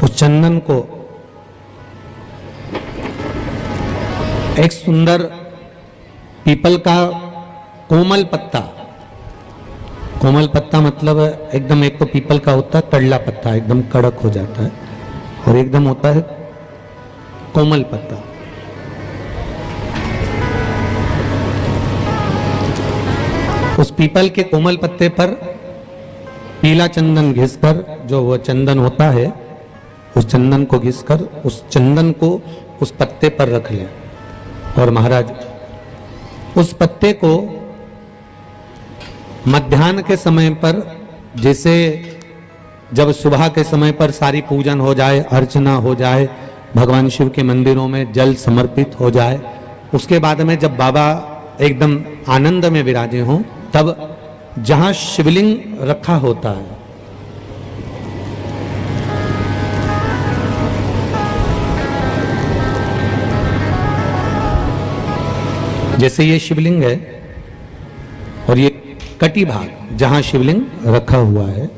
उस चंदन को एक सुंदर पीपल का कोमल पत्ता, कोमल पत्ता मतलब एकदम, एक तो पीपल का होता है तड़ला पत्ता, एकदम कड़क हो जाता है, और एकदम होता है कोमल पत्ता। उस पीपल के कोमल पत्ते पर पीला चंदन घिसकर, जो वो चंदन होता है, उस चंदन को घिसकर उस चंदन को उस पत्ते पर रख लें। और महाराज उस पत्ते को मध्याह्न के समय पर, जैसे जब सुबह के समय पर सारी पूजन हो जाए, अर्चना हो जाए, भगवान शिव के मंदिरों में जल समर्पित हो जाए, उसके बाद में जब बाबा एकदम आनंद में विराजे हों, तब जहां शिवलिंग रखा होता है, जैसे ये शिवलिंग है और ये कटी भाग जहां शिवलिंग रखा हुआ है,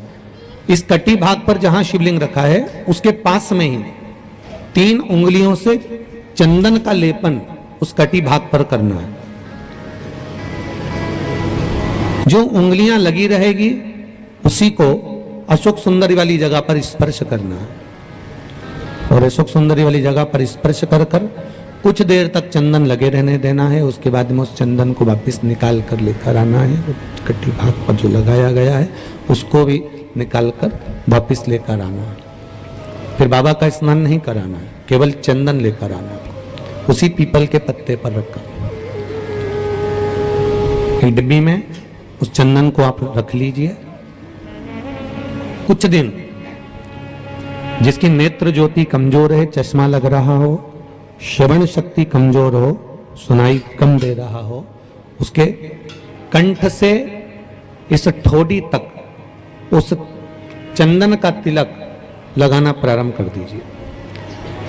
इस कटी भाग पर जहां शिवलिंग रखा है उसके पास में ही 3 उंगलियों से चंदन का लेपन उस कटी भाग पर करना है। जो उंगलियां लगी रहेगी उसी को अशोक सुंदरी वाली जगह पर स्पर्श करना है, और अशोक सुंदरी वाली जगह पर स्पर्श कर कर कुछ देर तक चंदन लगे रहने देना है। उसके बाद में उस चंदन को वापस निकाल कर लेकर आना है, कटी भाग पर जो लगाया गया है उसको भी निकाल कर वापस लेकर आना है। फिर बाबा का स्नान नहीं कराना है, केवल चंदन लेकर आना है, उसी पीपल के पत्ते पर रखकर। एक डिब्बी में उस चंदन को आप रख लीजिए कुछ दिन। जिसकी नेत्र ज्योति कमजोर है, चश्मा लग रहा हो, श्रवण शक्ति कमजोर हो, सुनाई कम दे रहा हो, उसके कंठ से इस ठोडी तक उस चंदन का तिलक लगाना प्रारंभ कर दीजिए,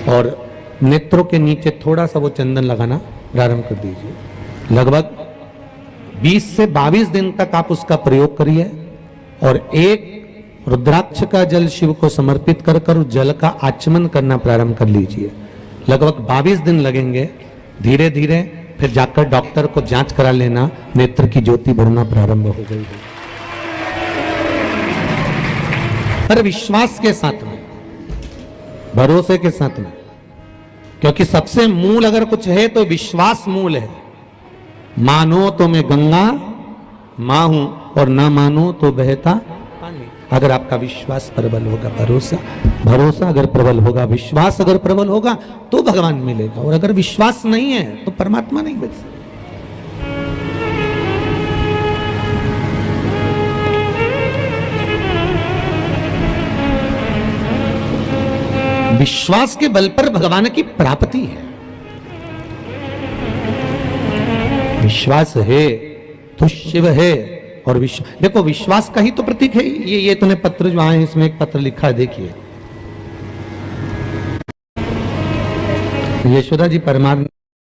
और नेत्रों के नीचे थोड़ा सा वो चंदन लगाना प्रारंभ कर दीजिए। लगभग 20 से 22 दिन तक आप उसका प्रयोग करिए, और एक रुद्राक्ष का जल शिव को समर्पित कर कर उस जल का आचमन करना प्रारंभ कर लीजिए। लगभग 22 दिन लगेंगे। धीरे धीरे फिर जाकर डॉक्टर को जांच करा लेना, नेत्र की ज्योति बढ़ना प्रारंभ हो गई है। पर विश्वास के साथ में, भरोसे के साथ में, क्योंकि सबसे मूल अगर कुछ है तो विश्वास मूल है। मानो तो मैं गंगा मां हूं, और ना मानो तो बहता पानी। अगर आपका विश्वास प्रबल होगा, भरोसा अगर प्रबल होगा, विश्वास अगर प्रबल होगा तो भगवान मिलेगा, और अगर विश्वास नहीं है तो परमात्मा नहीं मिल सकता। विश्वास के बल पर भगवान की प्राप्ति है। विश्वास है तो शिव है, और देखो विश्वास का ही तो प्रतीक है ये तूने पत्र जो आए, इसमें एक पत्र लिखा है, देखिए। यशोदा जी परमात्मा